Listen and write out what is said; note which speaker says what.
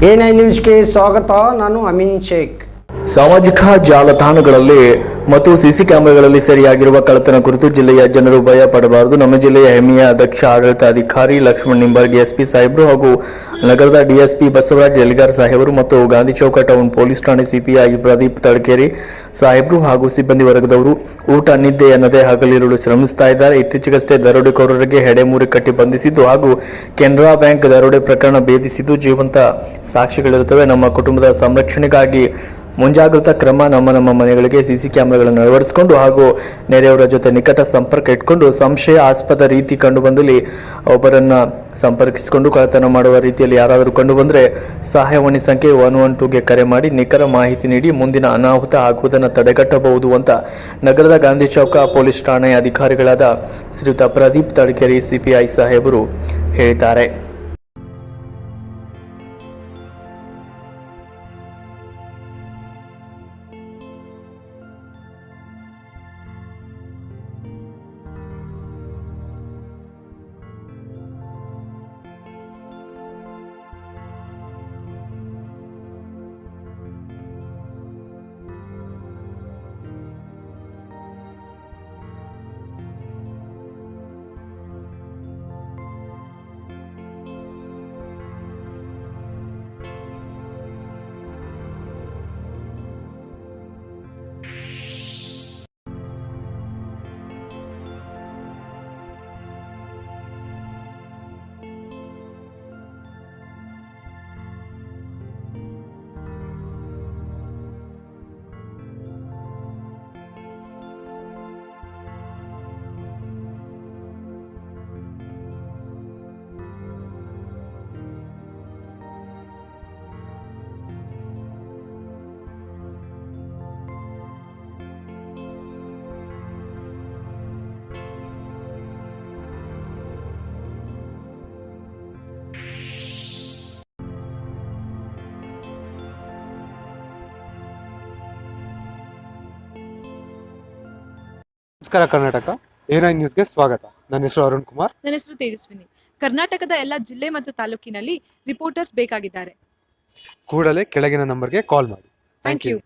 Speaker 1: A9 ನ್ಯೂಸ್ಗೆ ಸ್ವಾಗತ. ನಾನು ಅಮೀನ್ ಶೇಖ್.
Speaker 2: ಸಾಮಾಜಿಕ ಜಾಲತಾಣಗಳಲ್ಲಿ ಮತ್ತು ಸಿಸಿ ಕ್ಯಾಮೆರಾಗಳಲ್ಲಿ ಸೆರೆಯಾಗಿರುವ ಕಳ್ಳತನ ಕುರಿತು ಜಿಲ್ಲೆಯ ಜನರು ಭಯ ಪಡಬಾರದು. ನಮ್ಮ ಜಿಲ್ಲೆಯ ಹೆಮ್ಮೆಯ ಅಧ್ಯಕ್ಷ ಆಡಳಿತಾಧಿಕಾರಿ ಲಕ್ಷ್ಮಣ್ ನಿಂಬರ್ಗಿ ಎಸ್ಪಿ ಸಾಹೇಬರು ಹಾಗೂ ನಗರದ ಡಿಎಸ್ಪಿ ಬಸವರಾಜ್ ಎಲಿಗಾರ್ ಸಾಹೇಬರು ಮತ್ತು ಗಾಂಧಿ ಚೌಕ ಟೌನ್ ಪೊಲೀಸ್ ಠಾಣೆ ಸಿಪಿಐ ಪ್ರದೀಪ್ ತಡಕೇರಿ ಸಾಹೇಬರು ಹಾಗೂ ಸಿಬ್ಬಂದಿ ವರ್ಗದವರು ಊಟ ನಿದ್ದೆ ಎನ್ನದೇ ಹಗಲಿರುಳು ಶ್ರಮಿಸ್ತಾ ಇದ್ದಾರೆ. ಇತ್ತೀಚೆಗಷ್ಟೇ ದರೋಡೆಕೋರರಿಗೆ ಹೆಡೆಮೂರಿ ಕಟ್ಟಿ ಬಂಧಿಸಿದ್ದು ಹಾಗೂ ಕೆನರಾ ಬ್ಯಾಂಕ್ ದರೋಡೆ ಪ್ರಕರಣ ಭೇದಿಸಿದ್ದು ಜೀವಂತ ಸಾಕ್ಷಿಗಳಿರುತ್ತವೆ. ನಮ್ಮ ಕುಟುಂಬದ ಸಂರಕ್ಷಣೆಗಾಗಿ ಮುಂಜಾಗ್ರತಾ ಕ್ರಮ ನಮ್ಮ ಮನೆಗಳಿಗೆ ಸಿಸಿ ಕ್ಯಾಮೆರಾಗಳನ್ನು ಅಳವಡಿಸಿಕೊಂಡು ಹಾಗೂ ನೆರೆಯವರ ಜೊತೆ ನಿಕಟ ಸಂಪರ್ಕ ಇಟ್ಕೊಂಡು ಸಂಶಯಾಸ್ಪದ ರೀತಿ ಕಂಡುಬಂದಲ್ಲಿ ಒಬ್ಬರನ್ನ ಸಂಪರ್ಕಿಸಿಕೊಂಡು ಕಳ್ಳತನ ಮಾಡುವ ರೀತಿಯಲ್ಲಿ ಯಾರಾದರೂ ಕಂಡುಬಂದರೆ ಸಹಾಯವಾಣಿ ಸಂಖ್ಯೆ 112ಗೆ ಕರೆ ಮಾಡಿ ನಿಖರ ಮಾಹಿತಿ ನೀಡಿ ಮುಂದಿನ ಅನಾಹುತ ಆಗುವುದನ್ನು ತಡೆಗಟ್ಟಬಹುದು ಅಂತ ನಗರದ ಗಾಂಧಿ ಚೌಕ ಪೊಲೀಸ್ ಠಾಣೆಯ ಅಧಿಕಾರಿಗಳಾದ ಶ್ರೀಯುತ ಪ್ರದೀಪ್ ತಡಕೇರಿ ಸಿಪಿಐ ಸಾಹೇಬರು ಹೇಳಿದ್ದಾರೆ.
Speaker 3: ನಮಸ್ಕಾರ ಕರ್ನಾಟಕ A9 ನ್ಯೂಸ್ಗೆ ಸ್ವಾಗತ. ನನ್ನ ಹೆಸರು ಅರುಣ್ ಕುಮಾರ್.
Speaker 4: ನನ್ನ ಹೆಸರು ತೇಜಸ್ವಿನಿ. ಕರ್ನಾಟಕದ ಎಲ್ಲ ಜಿಲ್ಲೆ ಮತ್ತು ತಾಲೂಕಿನಲ್ಲಿ ರಿಪೋರ್ಟರ್ಸ್ ಬೇಕಾಗಿದ್ದಾರೆ.
Speaker 3: ಕೂಡಲೇ ಕೆಳಗಿನ ನಂಬರ್ಗೆ ಕಾಲ್ ಮಾಡಿ.
Speaker 4: Thank you.